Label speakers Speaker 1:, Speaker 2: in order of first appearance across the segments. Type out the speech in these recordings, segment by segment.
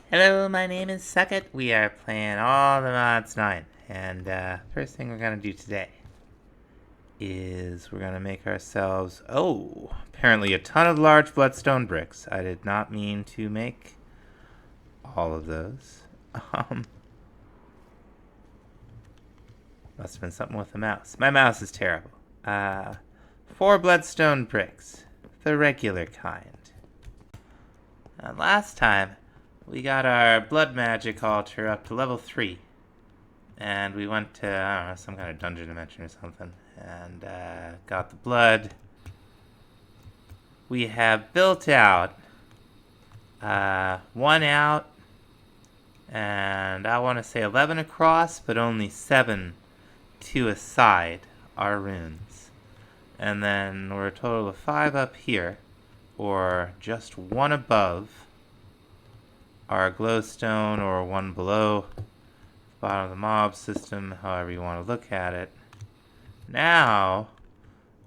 Speaker 1: Hello, my name is Suckit. We are playing all the mods 9. And first thing we're going to do today is we're going to make ourselves, apparently a ton of large bloodstone bricks. I did not mean to make all of those. Must have been something with the mouse. My mouse is terrible. 4 bloodstone bricks, the regular kind. Last time, we got our blood magic altar up to level 3. And we went to, I don't know, some kind of dungeon dimension or something. And got the blood. We have built out 1 out. And I want to say 11 across, but only 7 to a side are runes. And then we're a total of 5 up here, or just 1 above our glowstone, or 1 below the bottom of the mob system, however you want to look at it. Now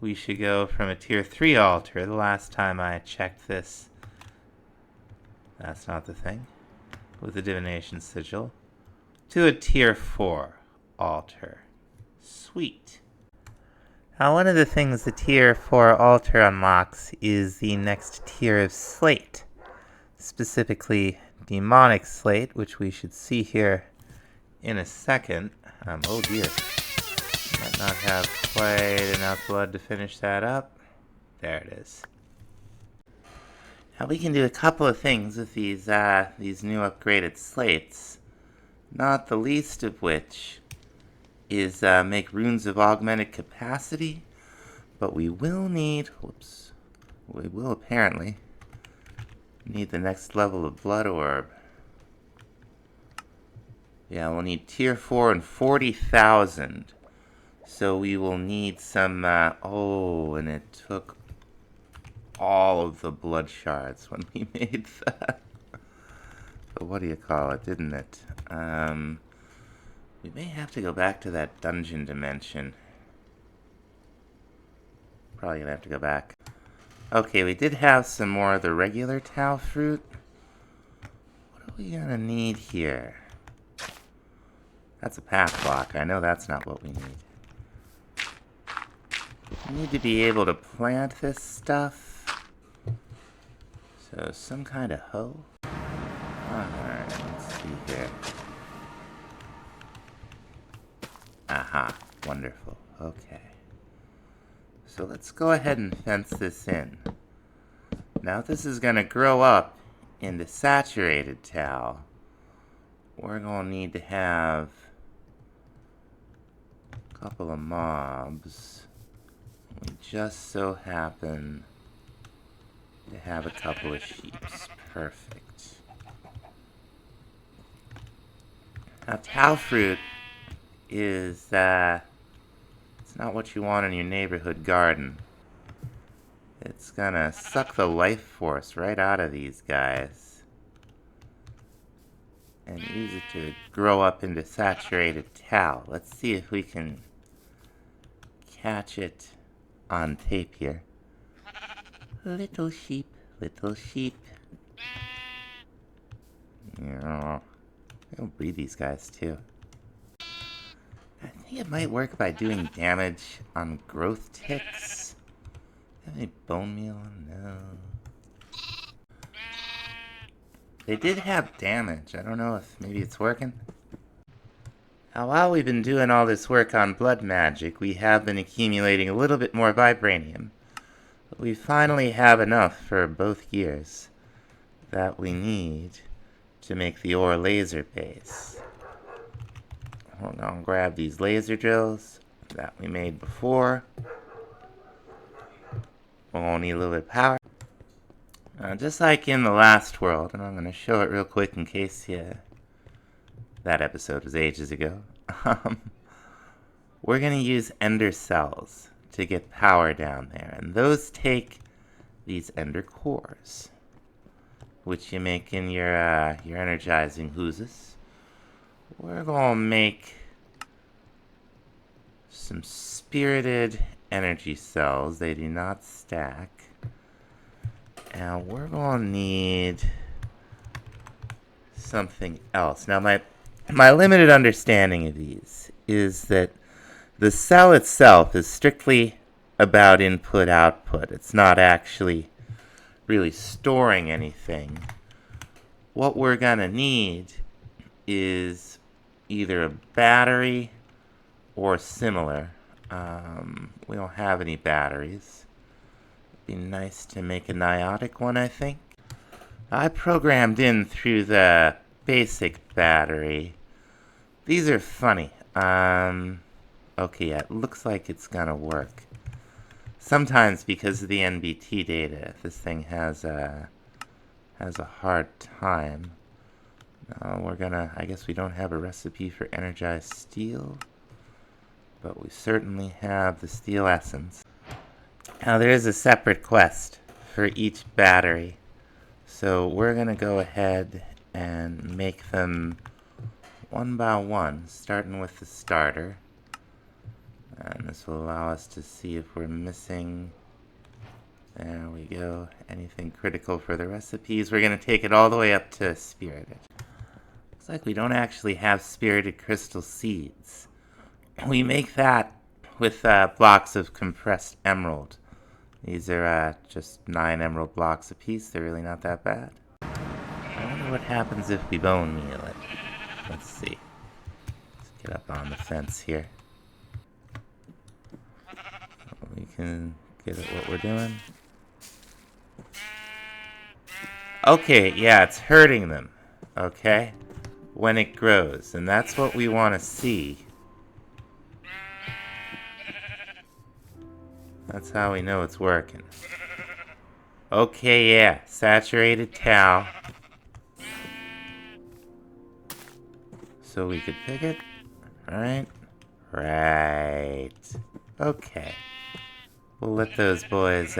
Speaker 1: we should go from a tier 3 altar. The last time I checked this, that's not the thing, with the divination sigil, to a tier 4 altar. Sweet. Now one of the things the tier 4 altar unlocks is the next tier of slate, specifically demonic slate, which we should see here in a second. Oh dear. Might not have quite enough blood to finish that up. There it is. Now we can do a couple of things with these new upgraded slates, not the least of which is make runes of augmented capacity, but we will apparently need the next level of blood orb. Yeah, we'll need tier 4 and 40,000. So we will need some, and it took all of the blood shards when we made that. But what do you call it, didn't it? We may have to go back to that dungeon dimension. Probably gonna have to go back. Okay, we did have some more of the regular Tau fruit. What are we gonna need here? That's a path block. I know that's not what we need. We need to be able to plant this stuff. So, some kind of hoe? Alright, let's see here. Aha, wonderful. Okay. So let's go ahead and fence this in. Now this is going to grow up into saturated tau. We're going to need to have a couple of mobs. We just so happen to have a couple of sheeps. Perfect. Now tau fruit is it's not what you want in your neighborhood garden. It's gonna suck the life force right out of these guys and use it to grow up into saturated tau. Let's see if we can catch it on tape here. Little sheep, little sheep. Yeah, they'll breed these guys too. I think it might work by doing damage on growth ticks. Have any bone meal? No. They did have damage. I don't know if maybe it's working. Now, while we've been doing all this work on blood magic, we have been accumulating a little bit more vibranium. But we finally have enough for both gears that we need to make the ore laser base. Hold on, grab these laser drills that we made before. We'll need a little bit of power. Just like in the last world, and I'm going to show it real quick in case that episode was ages ago. We're going to use ender cells to get power down there, and those take these ender cores, which you make in your energizing hooses. We're going to make some spirited energy cells. They do not stack. And we're going to need something else. Now, my limited understanding of these is that the cell itself is strictly about input-output. It's not actually really storing anything. What we're gonna need is either a battery or similar. We don't have any batteries. It'd be nice to make a niotic one, I think. I programmed in through the basic battery. These are funny. Okay, yeah, it looks like it's gonna work. Sometimes because of the NBT data, this thing has a hard time. I guess we don't have a recipe for energized steel, but we certainly have the steel essence. Now there is a separate quest for each battery, so we're gonna go ahead and make them one by one, starting with the starter. And this will allow us to see if we're missing, there we go, anything critical for the recipes. We're going to take it all the way up to spirited. Looks like we don't actually have spirited crystal seeds. We make that with blocks of compressed emerald. These are just 9 emerald blocks apiece. They're really not that bad. I wonder what happens if we bone meal it. Let's see. Let's get up on the fence here. We can get at what we're doing. Okay, yeah, it's hurting them, okay, when it grows, and that's what we want to see. That's how we know it's working. Okay, yeah, saturated tau. So we could pick it, right? Right. Okay. We'll let those boys,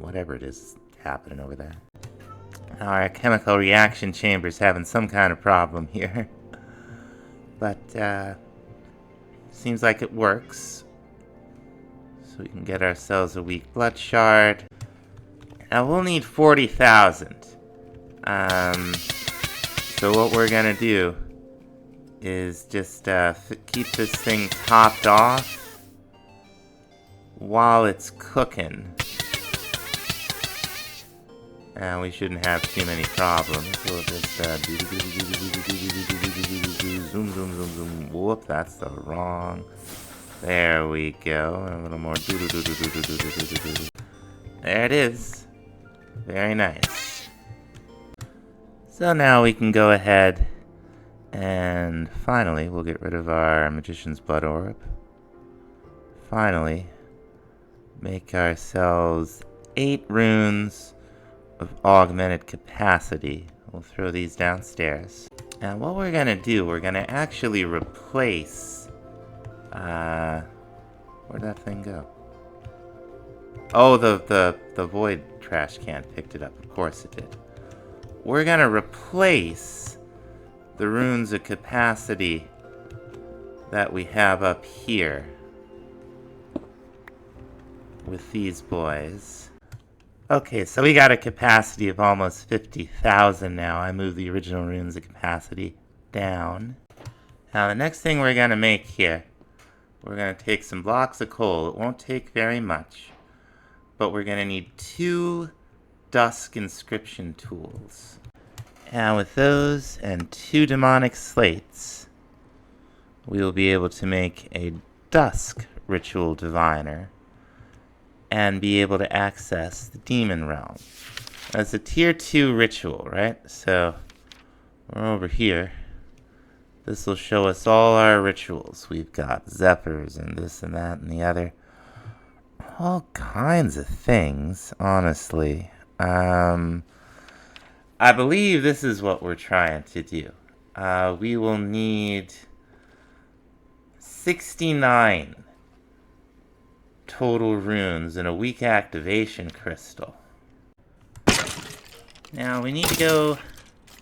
Speaker 1: whatever it is happening over there. Our chemical reaction chamber's having some kind of problem here. But, seems like it works. So we can get ourselves a weak blood shard. Now we'll need 40,000. So what we're gonna do is just, keep this thing topped off while it's cooking. And we shouldn't have too many problems. We'll just zoom, zoom, zoom, zoom. Whoop, that's the wrong. There we go. And a little more. There it is. Very nice. So now we can go ahead and finally we'll get rid of our Magician's Blood Orb. Finally, make ourselves 8 runes of augmented capacity. We'll throw these downstairs. And what we're gonna do, we're gonna actually replace, where'd that thing go? Oh, the void trash can picked it up. Of course it did. We're gonna replace the runes of capacity that we have up here with these boys. Okay, so we got a capacity of almost 50,000 now. I moved the original runes of capacity down. Now the next thing we're gonna make here, we're gonna take some blocks of coal. It won't take very much, but we're gonna need 2 dusk inscription tools. And with those and 2 demonic slates, we will be able to make a dusk ritual diviner and be able to access the demon realm. That's a tier 2 ritual, right? So we're over here. This will show us all our rituals. We've got Zephyrs and this and that and the other. All kinds of things, honestly. I believe this is what we're trying to do. We will need 69 total runes and a weak activation crystal. Now we need to go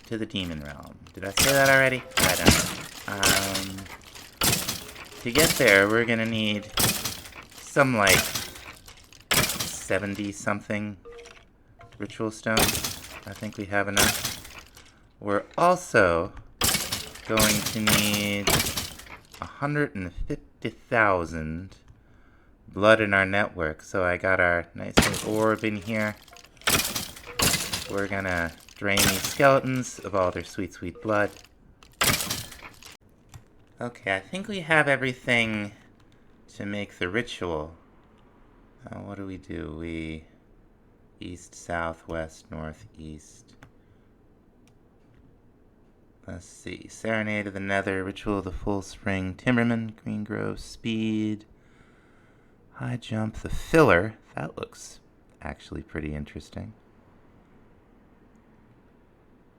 Speaker 1: to the demon realm. Did I say that already? I don't know. To get there, we're gonna need some like 70 something ritual stones. I think we have enough. We're also going to need 150,000 blood in our network. So I got our nice little orb in here. We're gonna drain these skeletons of all their sweet, sweet blood. Okay, I think we have everything to make the ritual. What do? We east, south, west, north, east. Let's see. Serenade of the Nether, Ritual of the Full Spring, Timberman, Green Grove, Speed, High Jump, the Filler. That looks actually pretty interesting.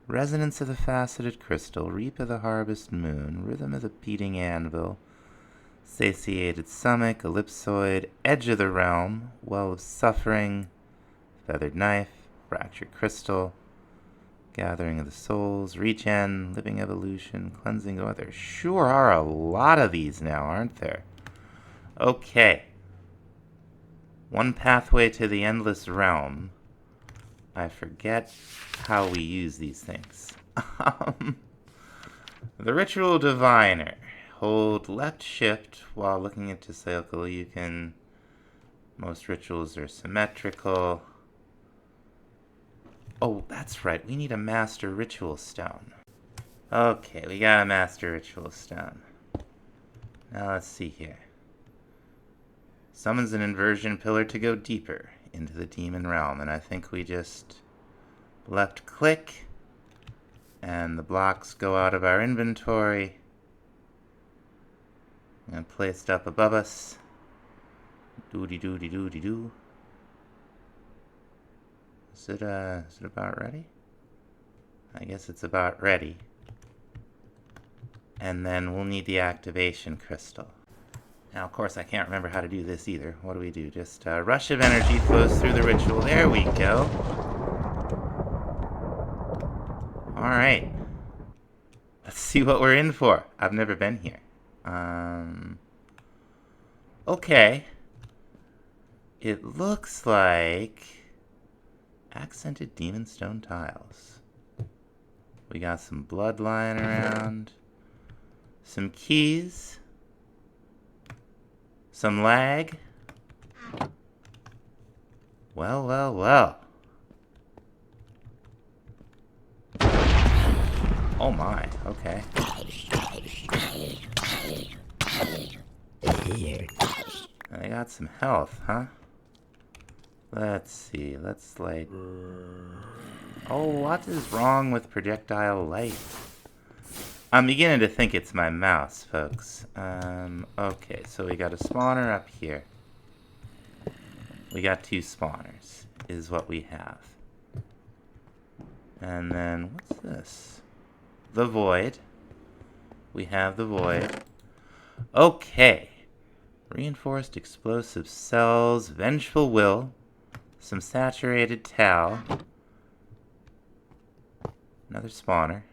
Speaker 1: Resonance of the Faceted Crystal, Reap of the Harvest Moon, Rhythm of the Beating Anvil, Satiated Stomach, Ellipsoid, Edge of the Realm, Well of Suffering, Feathered Knife, Fractured Crystal, Gathering of the Souls, Regen, Living Evolution, Cleansing. Oh, there sure are a lot of these now, aren't there? Okay. One pathway to the Endless Realm. I forget how we use these things. The Ritual Diviner. Hold left shift while looking into cycle. You can... Most rituals are symmetrical. Oh, that's right. We need a Master Ritual Stone. Okay, we got a Master Ritual Stone. Now let's see here. Summons an inversion pillar to go deeper into the demon realm. And I think we just left click. And the blocks go out of our inventory. And placed up above us. Doody-doody-doody-doo. Is it about ready? I guess it's about ready. And then we'll need the activation crystal. Now, of course, I can't remember how to do this either. What do we do? Just a rush of energy flows through the ritual. There we go. Alright. Let's see what we're in for. I've never been here. Okay. It looks like accented demon stone tiles. We got some blood lying around. Some keys. Some lag. Well, well, well. Oh my, okay. I got some health, huh? Let's see, let's light. Oh, what is wrong with projectile light? I'm beginning to think it's my mouse, folks. Okay, so we got a spawner up here. We got 2 spawners, is what we have. And then, what's this? The void. We have the void. Okay. Reinforced explosive cells, vengeful will, some saturated tau, another spawner.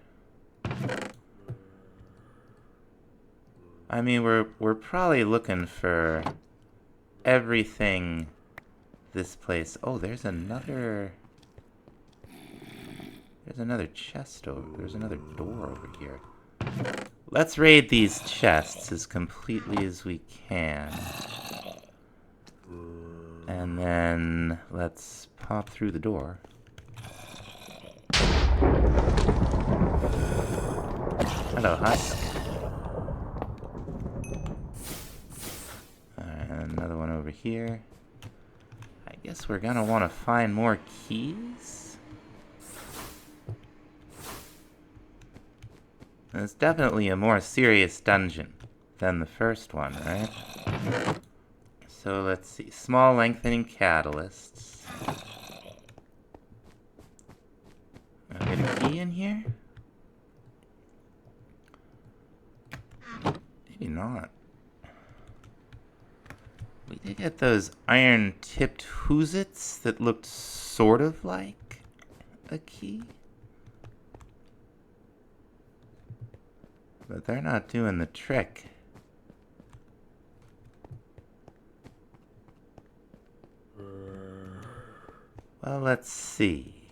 Speaker 1: I mean, we're probably looking for everything this place. Oh, there's another chest over. There's another door over here. Let's raid these chests as completely as we can. And then let's pop through the door. Hello, husk. And another one over here. I guess we're gonna want to find more keys. It's definitely a more serious dungeon than the first one, right? So let's see. Small lengthening catalysts. I get a key in here? Maybe not. We did get those iron-tipped hoosits that looked sort of like a key. But they're not doing the trick. Well, let's see.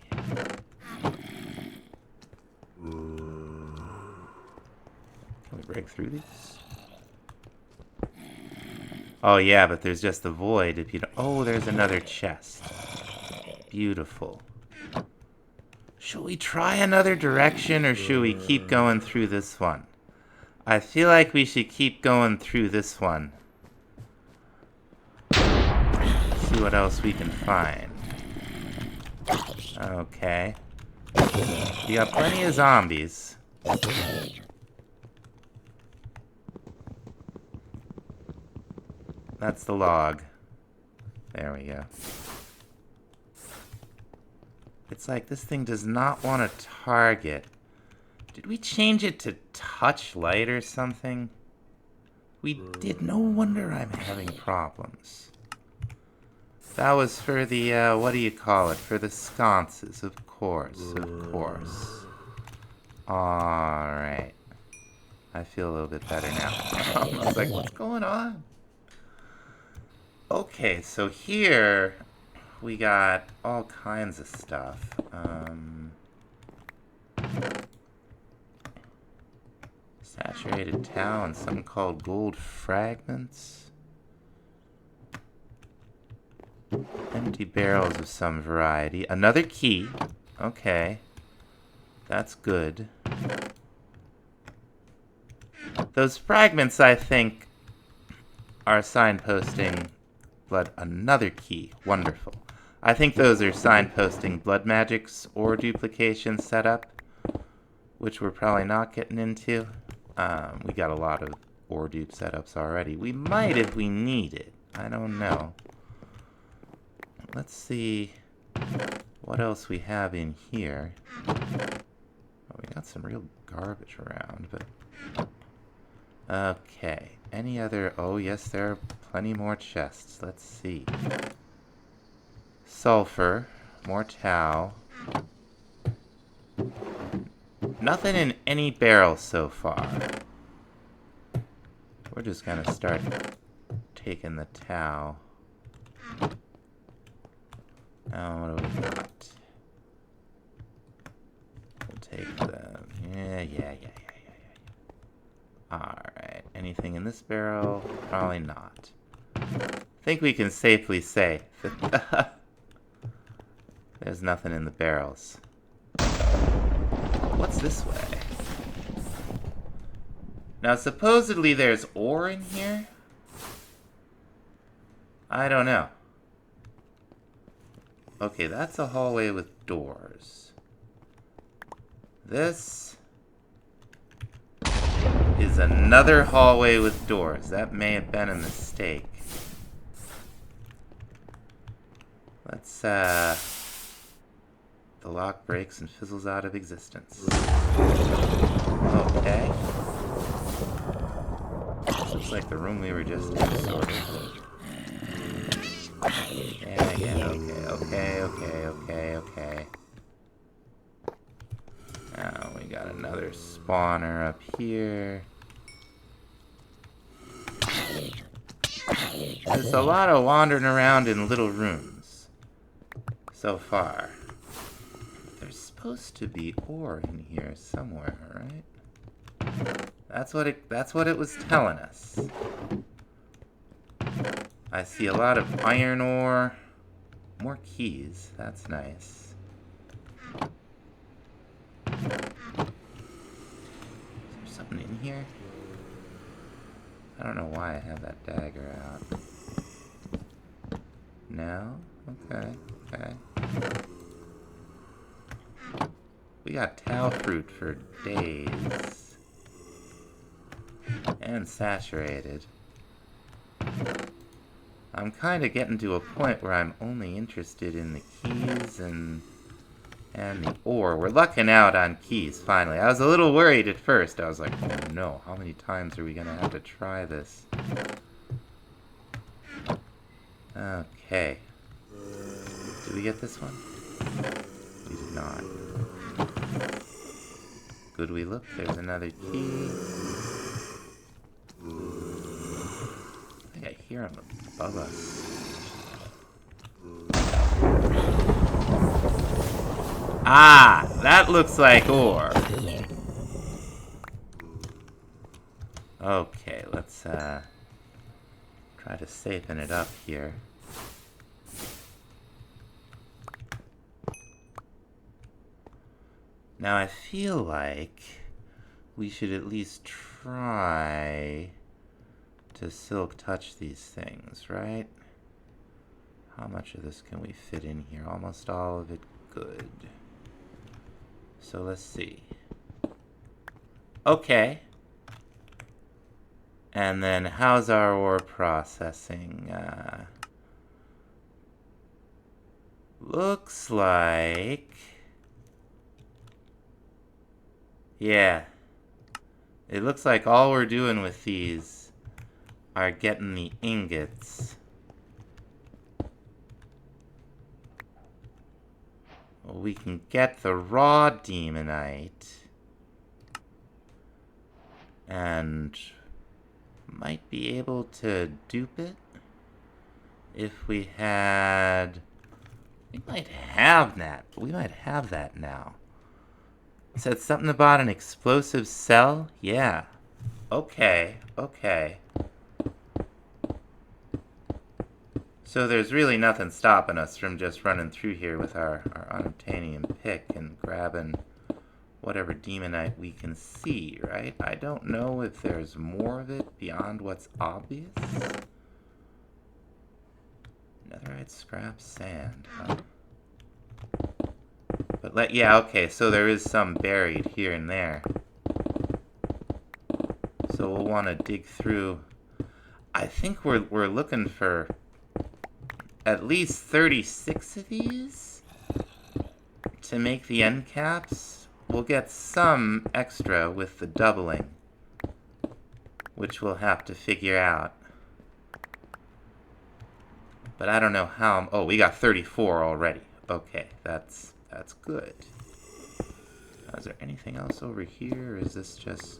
Speaker 1: break through these? Oh yeah, but there's just the void if you don't... Oh, there's another chest. Beautiful. Should we try another direction, or should we keep going through this one? I feel like we should keep going through this one. See what else we can find. Okay. We got plenty of zombies. That's the log. There we go. It's like this thing does not want to target. Did we change it to touch light or something? We did. No wonder I'm having problems. That was for the, what do you call it? For the sconces, of course, of course. Alright. I feel a little bit better now. I was like, what's going on? Okay, so here we got all kinds of stuff. Saturated towel and something called gold fragments. Empty barrels of some variety. Another key. Okay. That's good. Those fragments, I think, are signposting blood. Another key. Wonderful. I think those are signposting blood magics or duplication setup, which we're probably not getting into. We got a lot of ore dupe setups already. We might if we need it. I don't know. Let's see what else we have in here. Oh, we got some real garbage around, but... Okay. Any other... Oh, yes, there are plenty more chests. Let's see. Sulfur. More towel. Nothing in any barrel so far. We're just gonna start taking the towel. Now, what do we got? We'll take the... Yeah. Alright. Anything in this barrel? Probably not. I think we can safely say that there's nothing in the barrels. What's this way? Now, supposedly there's ore in here? I don't know. Okay, that's a hallway with doors. This is another hallway with doors. That may have been a mistake. Let's, the lock breaks and fizzles out of existence. Okay. Looks like the room we were just in, sort of. Yeah, okay. Now we got another spawner up here. There's a lot of wandering around in little rooms so far. There's supposed to be ore in here somewhere, right? That's what it was telling us. I see a lot of iron ore. More keys. That's nice. Is there something in here? I don't know why I have that dagger out. No? Okay. We got tau fruit for days. And saturated. I'm kind of getting to a point where I'm only interested in the keys and the ore. We're lucking out on keys, finally. I was a little worried at first. I was like, oh no, how many times are we going to have to try this? Okay. Did we get this one? We did not. Good, we look. There's another key. I think I hear him above us. Ah, that looks like ore. Okay, let's try to safeten it up here. Now I feel like we should at least try to silk touch these things, right? How much of this can we fit in here? Almost all of it. Good. So let's see. Okay. And then how's our ore processing? Looks like... Yeah. It looks like all we're doing with these are getting the ingots. We can get the raw demonite. And might be able to dupe it if we had... We might have that. We might have that now. It said something about an explosive cell? Yeah. Okay, okay. So there's really nothing stopping us from just running through here with our unobtainium pick and grabbing whatever demonite we can see, right? I don't know if there's more of it beyond what's obvious. Netherite scrap sand, huh? But yeah, okay, so there is some buried here and there. So we'll want to dig through. I think we're looking for at least 36 of these to make the end caps. We'll get some extra with the doubling, which we'll have to figure out. But I don't know how... Oh, we got 34 already. Okay, that's good. Is there anything else over here, or is this just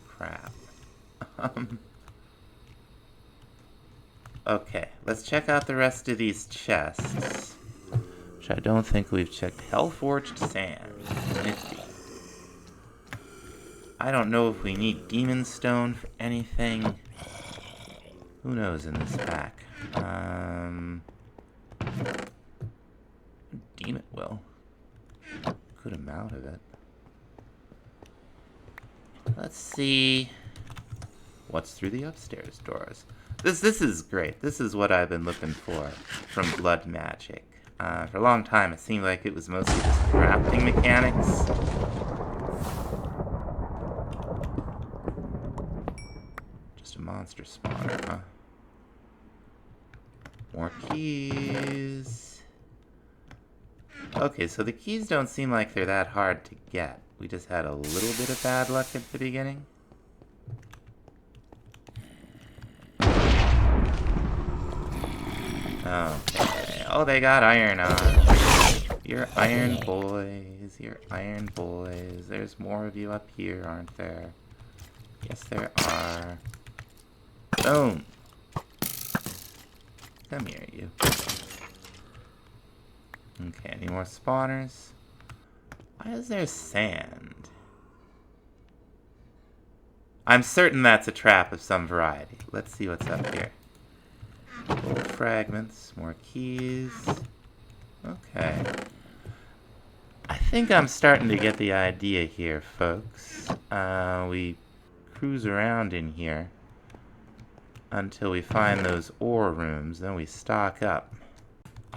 Speaker 1: crap? Okay, let's check out the rest of these chests, which I don't think we've checked. Hellforged sand. Nifty. I don't know if we need demon stone for anything. Who knows in this pack? Demon, well, good amount of it. Let's see what's through the upstairs doors. This is great. This is what I've been looking for from Blood Magic. For a long time, it seemed like it was mostly just crafting mechanics. Just a monster spawner, huh? More keys. Okay, so the keys don't seem like they're that hard to get. We just had a little bit of bad luck at the beginning. Okay. Oh, they got iron on. You're iron boys. You're iron boys. There's more of you up here, aren't there? Yes, there are. Boom. Come here, you. Okay, any more spawners? Why is there sand? I'm certain that's a trap of some variety. Let's see what's up here. Gold fragments, more keys. Okay. I think I'm starting to get the idea here, folks. We cruise around in here until we find those ore rooms, then we stock up.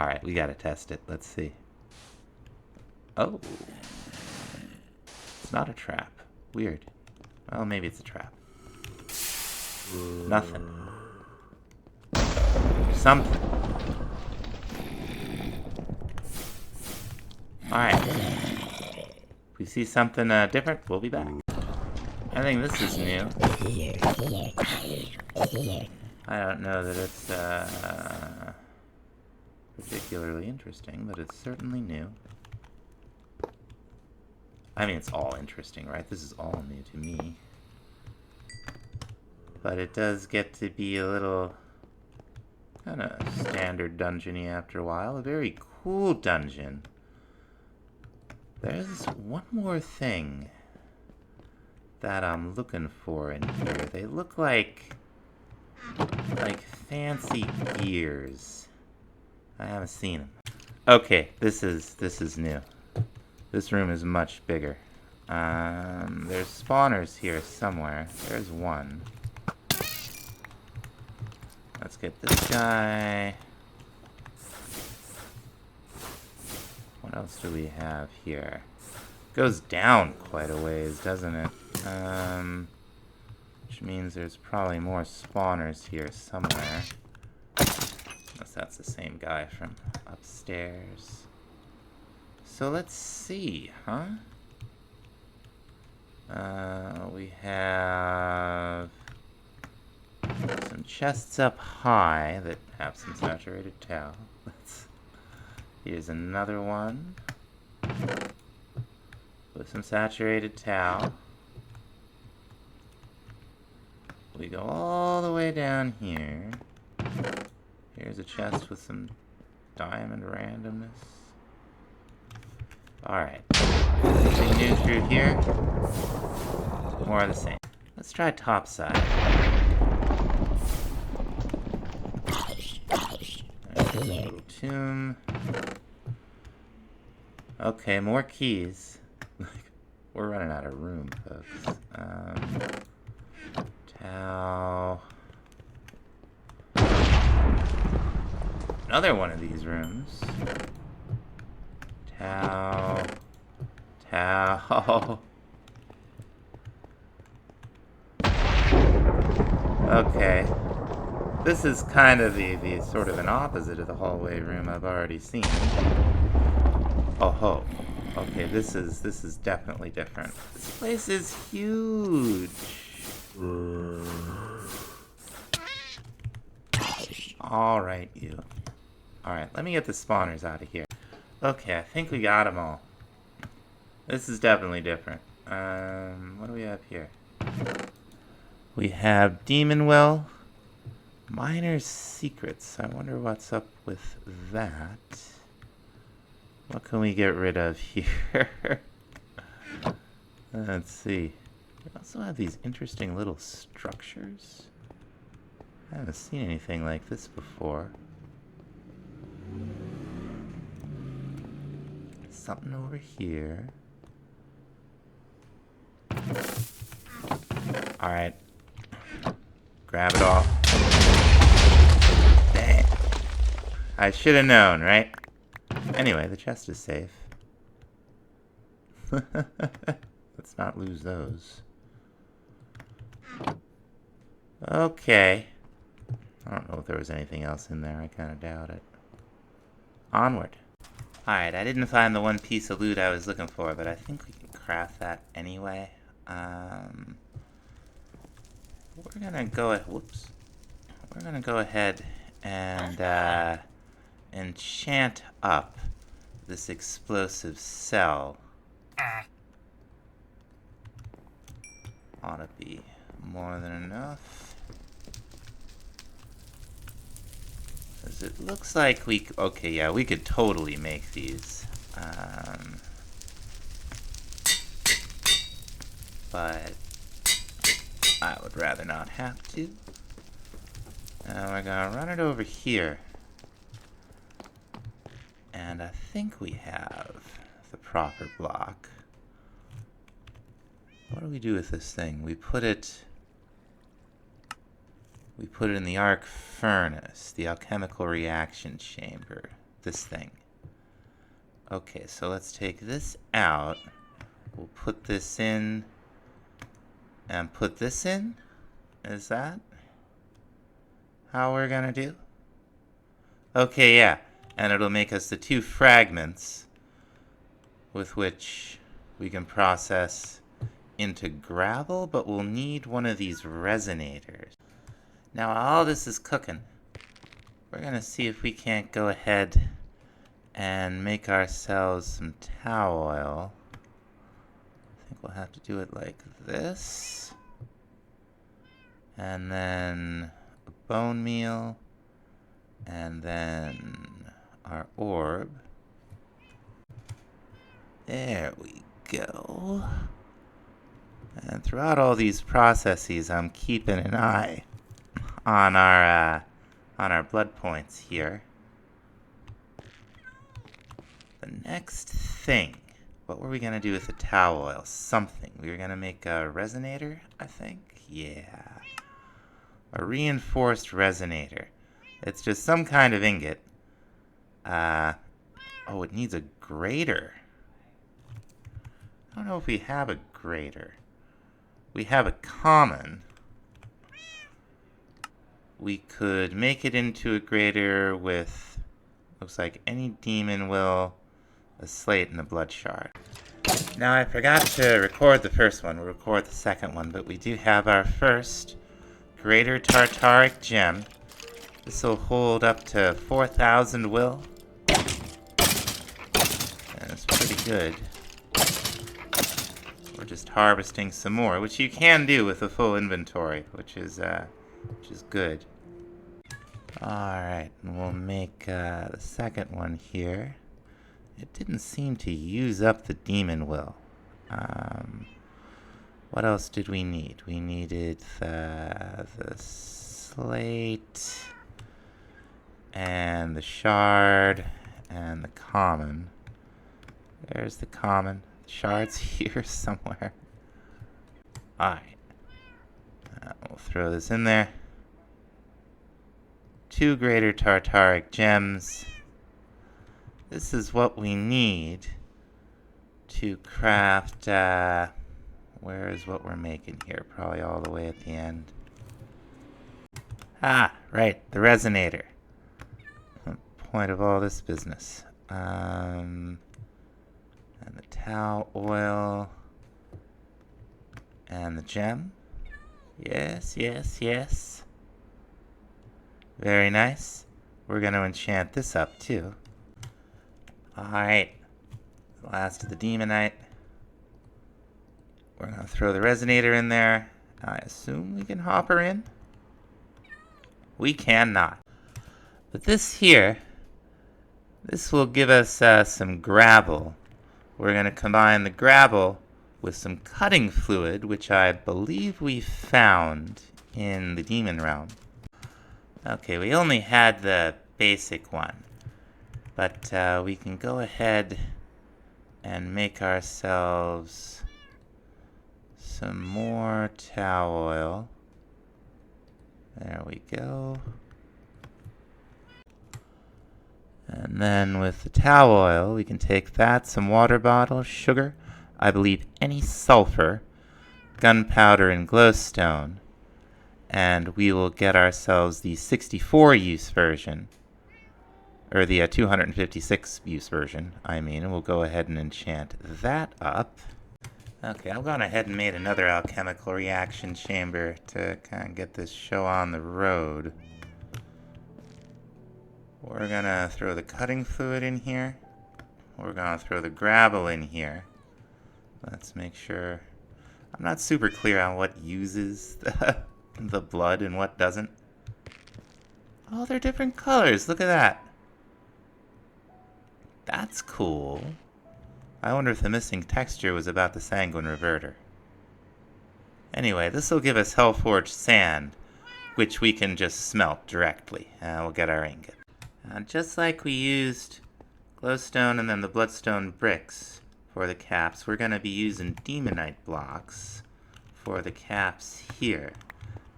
Speaker 1: Alright, we gotta test it. Let's see. Oh. It's not a trap. Weird. Well, maybe it's a trap. Nothing. Something. Alright. If we see something different, we'll be back. I think this is new. I don't know that it's particularly interesting, but it's certainly new. I mean, it's all interesting, right? This is all new to me. But it does get to be a little kind of standard dungeon-y after a while. A very cool dungeon. There's one more thing that I'm looking for in here. They look like fancy gears. I haven't seen them. Okay, this is new. This room is much bigger. There's spawners here somewhere. There's one. Let's get this guy. What else do we have here? Goes down quite a ways, doesn't it? Which means there's probably more spawners here somewhere. Unless that's the same guy from upstairs. So let's see, huh? We have some chests up high that have some saturated towel. Here's another one with some saturated towel. We go all the way down here. Here's a chest with some diamond randomness. Alright. Anything new through here? More of the same. Let's try top side. There's a little tomb. Okay, more keys. We're running out of room, folks. Towel. Another one of these rooms. Towel. Towel. Okay. This is kind of the sort of an opposite of the hallway room I've already seen. Oh ho. Okay, this is definitely different. This place is huge. Alright, you. Alright, let me get the spawners out of here. Okay, I think we got them all. This is definitely different. What do we have here? We have Demon Well. Miner's Secrets. I wonder what's up with that. What can we get rid of here? Let's see. We also have these interesting little structures. I haven't seen anything like this before. Something over here. Alright. Grab it all. Dang. I should have known, right? Anyway, the chest is safe. Let's not lose those. Okay. I don't know if there was anything else in there. I kind of doubt it. Onward. Alright, I didn't find the one piece of loot I was looking for, but I think we can craft that anyway. We're gonna go ahead and enchant up this explosive cell. Ought to be more than enough. Because it looks like we... Okay, yeah, we could totally make these. But I would rather not have to. Now we're gonna run it over here. And I think we have the proper block. What do we do with this thing? We put it in the arc furnace, the alchemical reaction chamber. This thing. Okay, so let's take this out. We'll put this in and put this in. Is that how we're gonna do? Okay, yeah. And it'll make us the 2 fragments with which we can process into gravel, but we'll need one of these resonators. Now all this is cooking. We're gonna see if we can't go ahead and make ourselves some towel oil. I think we'll have to do it like this. And then a bone meal. And then our orb. There we go. And throughout all these processes, I'm keeping an eye on our blood points here. The next thing, what were we gonna do with the towel oil? Something. We were gonna make a resonator, I think? Yeah. A reinforced resonator. It's just some kind of ingot. Oh, it needs a grater. I don't know if we have a grater. We have a common. We could make it into a grater with, looks like any demon will, a slate, and a blood shard. Now I forgot to record the first one. We'll record the second one, but we do have our first greater tartaric gem. This will hold up to 4,000 will. And it's pretty good. We're just harvesting some more, which you can do with a full inventory, which is good. Alright, and we'll make the second one here. It didn't seem to use up the demon will. What else did we need? We needed the slate and the shard and the common. There's the common. The shard's here somewhere. Alright. We'll throw this in there. 2 greater tartaric gems. This is what we need to craft, where is what we're making here? Probably all the way at the end. Ah, right, the resonator. The point of all this business. And the towel oil. And the gem. Yes, yes, yes. Very nice. We're going to enchant this up too. Alright. Last of the demonite. We're going to throw the resonator in there. I assume we can hop her in? We cannot. But this here, this will give us some gravel. We're going to combine the gravel with some cutting fluid, which I believe we found in the demon realm. Okay, we only had the basic one, but we can go ahead and make ourselves some more towel oil. There we go. And then with the towel oil, we can take that, some water bottle, sugar, I believe any sulfur, gunpowder, and glowstone. And we will get ourselves the 64 use version, or the 256 use version, I mean, and we'll go ahead and enchant that up. Okay, I've gone ahead and made another alchemical reaction chamber to kind of get this show on the road. We're gonna throw the cutting fluid in here. We're gonna throw the gravel in here. Let's make sure. I'm not super clear on what uses the blood and what doesn't. Oh, they're different colors. Look at that. That's cool. I wonder if the missing texture was about the sanguine reverter. Anyway, this will give us Hellforged sand, which we can just smelt directly. We'll get our ingot. Just like we used glowstone and then the bloodstone bricks for the caps, we're going to be using demonite blocks for the caps here.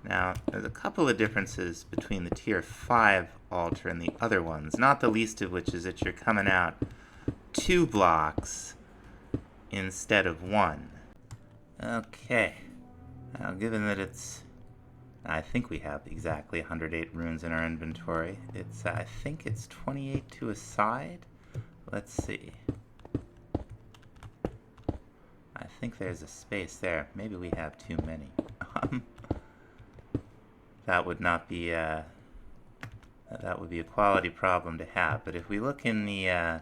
Speaker 1: Now, there's a couple of differences between the tier 5 altar and the other ones, not the least of which is that you're coming out 2 blocks instead of 1. Okay. Now, given that I think we have exactly 108 runes in our inventory. I think it's 28 to a side. Let's see. I think there's a space there. Maybe we have too many. That would not be that would be a quality problem to have. But if we look in the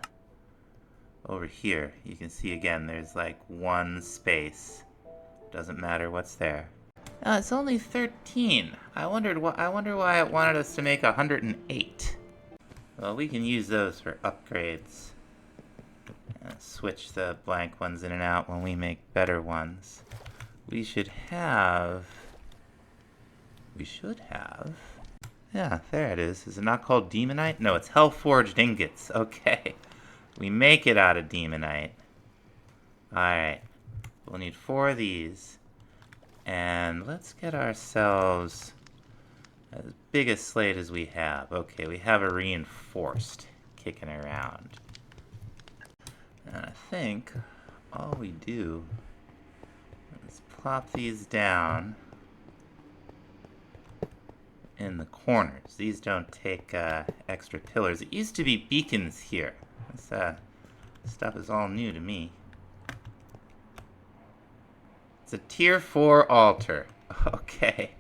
Speaker 1: over here, you can see again there's like 1 space. Doesn't matter what's there. It's only 13. I wonder why it wanted us to make 108. Well, we can use those for upgrades. Switch the blank ones in and out when we make better ones. we should have... Yeah, there it is. Is it not called demonite? No, it's hell-forged ingots. Okay. We make it out of demonite. Alright. We'll need 4 of these. And let's get ourselves as big a slate as we have. Okay, we have a reinforced kicking around. And I think all we do is plop these down in the corners. These don't take extra pillars. It used to be beacons here. This stuff is all new to me. It's a tier 4 altar. Okay.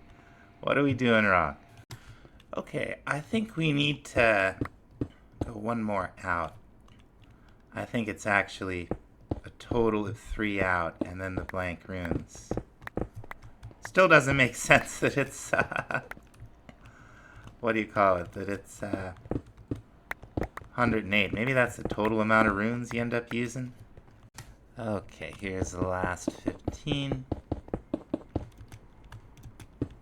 Speaker 1: What are we doing wrong? Okay, I think we need to go one more out. I think it's actually a total of 3 out and then the blank runes. Still doesn't make sense that it's what do you call it? That it's 108. Maybe that's the total amount of runes you end up using. Okay, here's the last 15.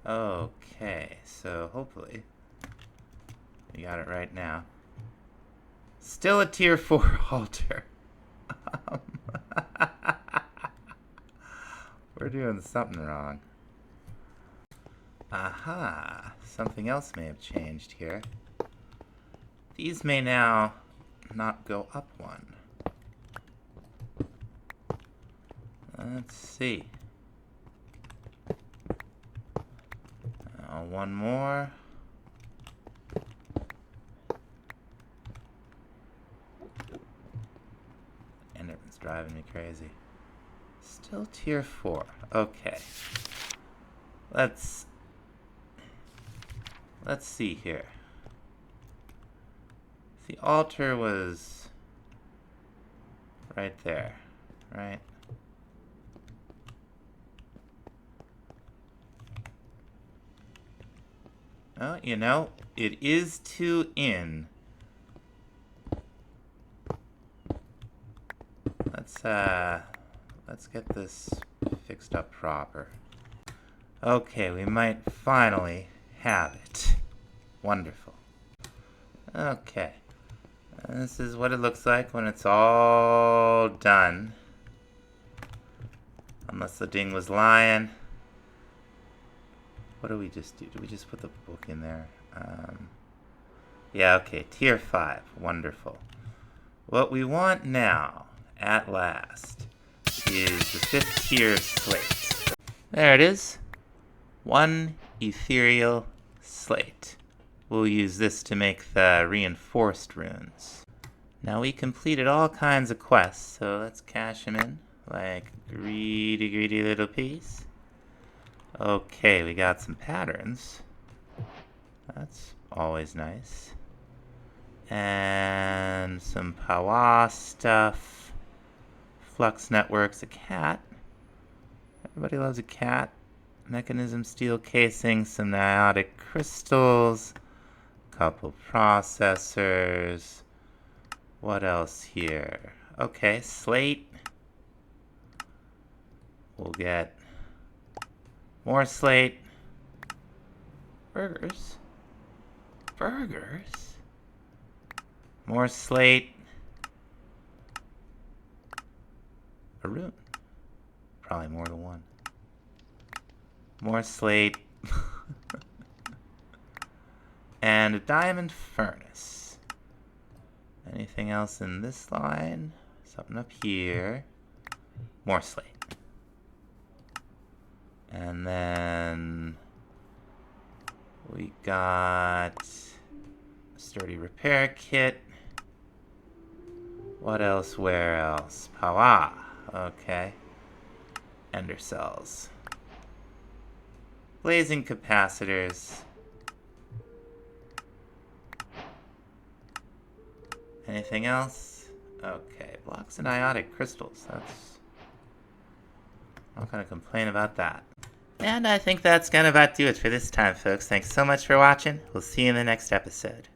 Speaker 1: Okay, so hopefully we got it right now. Still a tier 4 altar. We're doing something wrong. Aha! Something else may have changed here. These may now not go up 1. Let's see. One more. Enderman's driving me crazy. Still tier 4. Okay. Let's see here. The altar was right there, right? Oh, you know, it is 2 in. Let's get this fixed up proper. Okay, we might finally have it. Wonderful. Okay. This is what it looks like when it's all done. Unless the ding was lying. What do we just do? Did we just put the book in there? Yeah, okay. Tier 5. Wonderful. What we want now, at last, is the 5th tier slate. There it is. 1 ethereal slate. We'll use this to make the reinforced runes. Now we completed all kinds of quests, so let's cash them in like greedy, greedy little piece. Okay, we got some patterns. That's always nice. And some Powa stuff. Flux networks, a cat. Everybody loves a cat. Mechanism steel casing, some niotic crystals. Couple processors. What else here? Okay, slate. We'll get more slate. Burgers. Burgers. More slate. A rune. Probably more than 1. More slate. And a diamond furnace. Anything else in this line? Something up here. More slate. And then we got a sturdy repair kit. What else? Where else? Powa. Okay. Ender cells. Blazing capacitors. Anything else? Okay, blocks and iotic crystals. That's... I'm not gonna complain about that. And I think that's gonna about do it for this time, folks. Thanks so much for watching. We'll see you in the next episode.